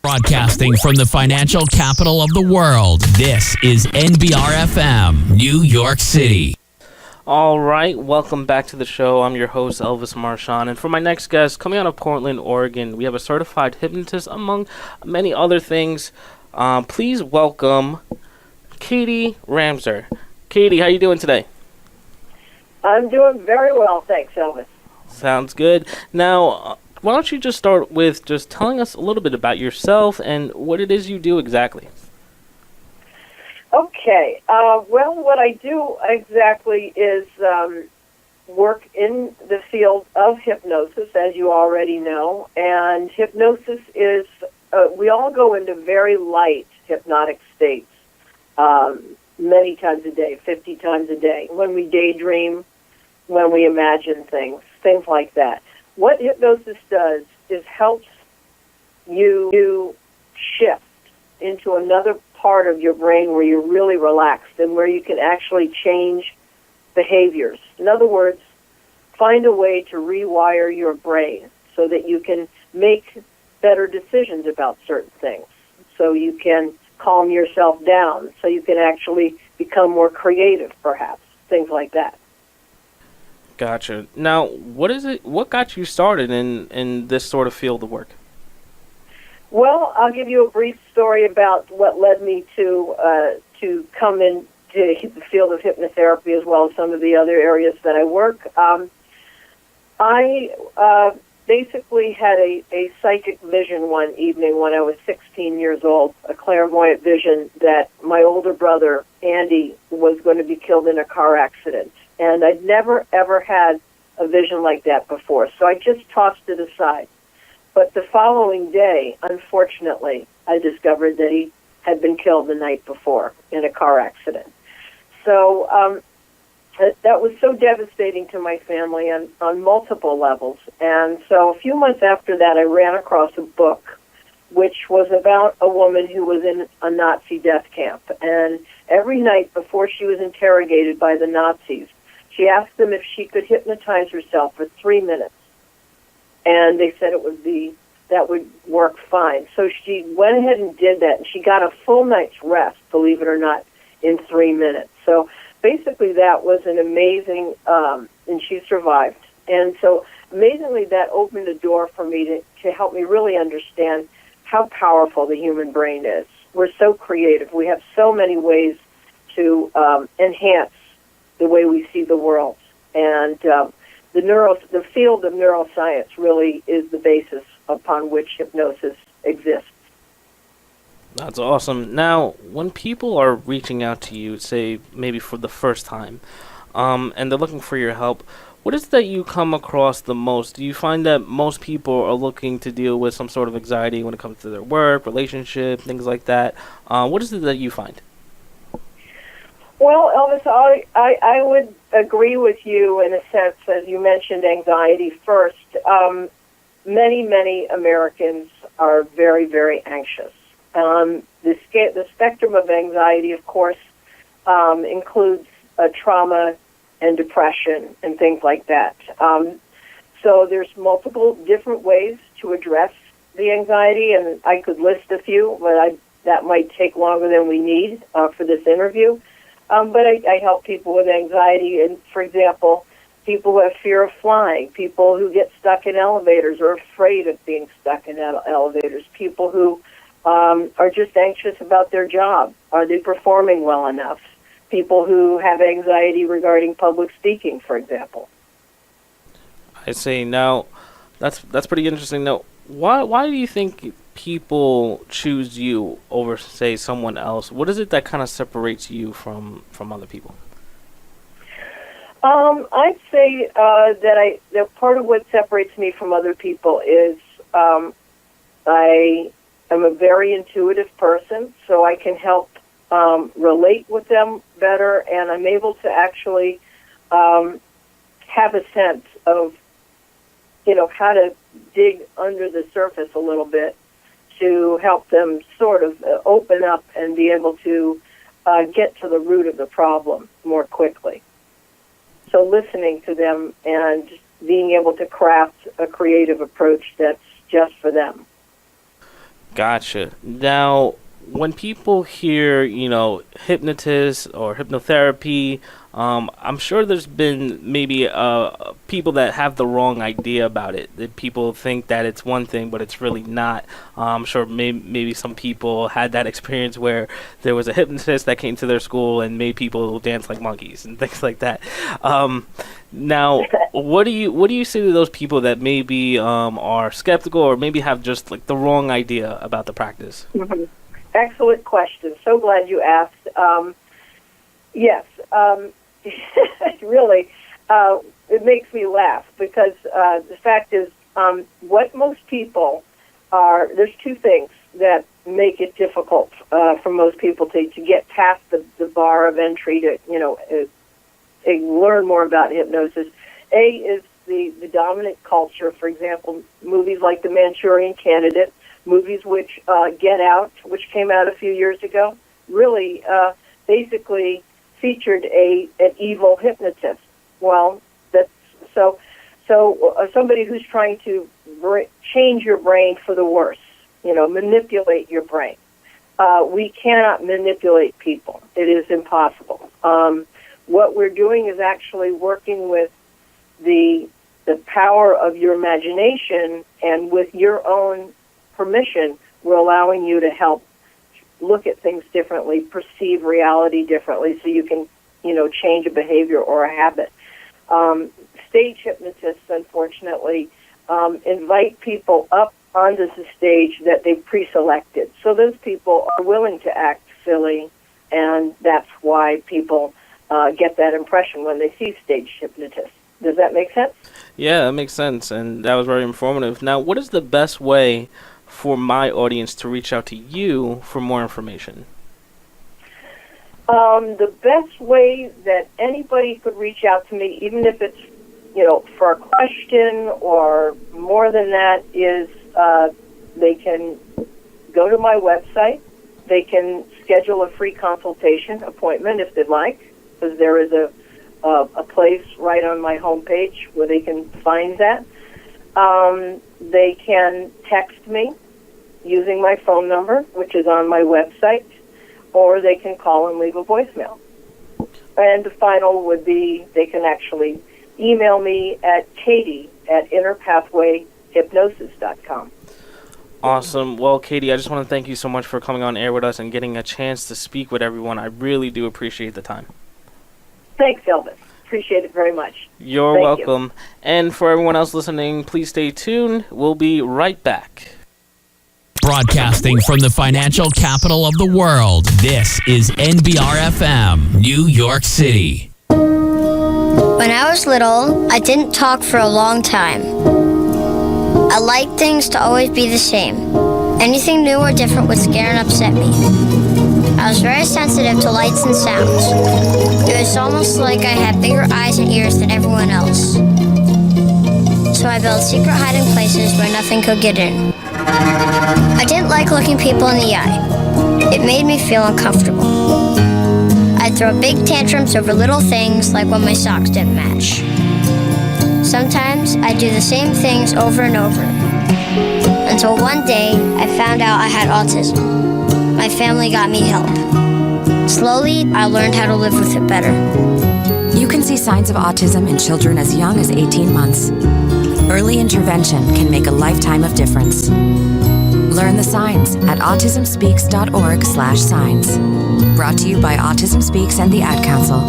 Broadcasting from the financial capital of the world, this is NBRFM, New York City. All right, welcome back to the show. I'm your host, Elvis Marchand, and for my next guest, coming out of Portland, Oregon, we have a certified hypnotist, among many other things. Please welcome Katie Ramseur. Katie, how you doing today? I'm doing very well, thanks, Elvis. Sounds good. Now, why don't you just start with just telling us a little bit about yourself and what it is you do exactly? Okay. Well, what I do exactly is work in the field of hypnosis, as you already know. And hypnosis is, we all go into very light hypnotic states many times a day, 50 times a day, when we daydream, when we imagine things like that. What hypnosis does is helps you shift into another part of your brain where you're really relaxed and where you can actually change behaviors. In other words, find a way to rewire your brain so that you can make better decisions about certain things, so you can calm yourself down, so you can actually become more creative, perhaps, things like that. Gotcha. Now, what got you started in this sort of field of work? Well, I'll give you a brief story about what led me to come into the field of hypnotherapy as well as some of the other areas that I work. I basically had a psychic vision one evening when I was 16 years old, a clairvoyant vision that my older brother, Andy, was going to be killed in a car accident. And I'd never, ever had a vision like that before, so I just tossed it aside. But the following day, unfortunately, I discovered that he had been killed the night before in a car accident. So that was so devastating to my family on multiple levels. And so a few months after that, I ran across a book which was about a woman who was in a Nazi death camp. And every night before she was interrogated by the Nazis, she asked them if she could hypnotize herself for 3 minutes. And they said that would work fine. So she went ahead and did that, and she got a full night's rest, believe it or not, in 3 minutes. So basically that was an amazing, and she survived. And so amazingly that opened a door for me to help me really understand how powerful the human brain is. We're so creative. We have so many ways to enhance the way we see the world. And the field of neuroscience really is the basis upon which hypnosis exists. That's awesome. Now, when people are reaching out to you, say maybe for the first time, and they're looking for your help, what is it that you come across the most? Do you find that most people are looking to deal with some sort of anxiety when it comes to their work, relationship, things like that? What is it that you find? Well, Elvis, I would agree with you in a sense, as you mentioned anxiety first. Many Americans are very, very anxious. The spectrum of anxiety, of course, includes trauma and depression and things like that. So there's multiple different ways to address the anxiety, and I could list a few, but that might take longer than we need for this interview. But I help people with anxiety, and for example, people who have fear of flying, people who get stuck in elevators or afraid of being stuck in elevators, people who are just anxious about their job. Are they performing well enough? People who have anxiety regarding public speaking, for example. I see. Now, that's pretty interesting. Now, why do you think people choose you over, say, someone else? What is it that kind of separates you from other people? I'd say that part of what separates me from other people is I am a very intuitive person, so I can help relate with them better, and I'm able to actually have a sense of, how to dig under the surface a little bit to help them sort of open up and be able to get to the root of the problem more quickly. So listening to them and being able to craft a creative approach that's just for them. Gotcha. Now, when people hear, hypnotist or hypnotherapy, I'm sure there's been maybe people that have the wrong idea about it. That people think that it's one thing, but it's really not. I'm sure maybe some people had that experience where there was a hypnotist that came to their school and made people dance like monkeys and things like that. Now, what do you say to those people that maybe are skeptical or maybe have just like the wrong idea about the practice? Mm-hmm. Excellent question. So glad you asked. Yes, really, it makes me laugh because the fact is, what most people are, there's two things that make it difficult for most people to get past the bar of entry to, learn more about hypnosis. A is the dominant culture. For example, movies like The Manchurian Candidate, movies which Get Out, which came out a few years ago, really basically featured an evil hypnotist. Well, that's so somebody who's trying to change your brain for the worse, manipulate your brain. We cannot manipulate people. It is impossible. What we're doing is actually working with the power of your imagination, and with your own permission, we're allowing you to help look at things differently, perceive reality differently, so you can, change a behavior or a habit. Stage hypnotists, unfortunately, invite people up onto the stage that they've pre-selected. So those people are willing to act silly, and that's why people get that impression when they see stage hypnotists. Does that make sense? Yeah, that makes sense, and that was very informative. Now, what is the best way for my audience to reach out to you for more information? The best way that anybody could reach out to me, even if it's, for a question or more than that, is they can go to my website. They can schedule a free consultation appointment if they'd like, because there is a place right on my homepage where they can find that. They can text me using my phone number, which is on my website, or they can call and leave a voicemail. And the final would be they can actually email me at katie@innerpathwayhypnosis.com. Awesome. Well, Katie, I just want to thank you so much for coming on air with us and getting a chance to speak with everyone. I really do appreciate the time. Thanks, Elvis. Appreciate it very much. You're welcome. And for everyone else listening, please stay tuned. We'll be right back. Broadcasting from the financial capital of the world, this is NBR-FM, New York City. When I was little, I didn't talk for a long time. I liked things to always be the same. Anything new or different would scare and upset me. I was very sensitive to lights and sounds. It was almost like I had bigger eyes and ears than everyone else. So I built secret hiding places where nothing could get in. I didn't like looking people in the eye. It made me feel uncomfortable. I'd throw big tantrums over little things, like when my socks didn't match. Sometimes I'd do the same things over and over. Until one day, I found out I had autism. My family got me help. Slowly, I learned how to live with it better. You can see signs of autism in children as young as 18 months. Early intervention can make a lifetime of difference. Learn the signs at autismspeaks.org/signs. Brought to you by Autism Speaks and the Ad Council.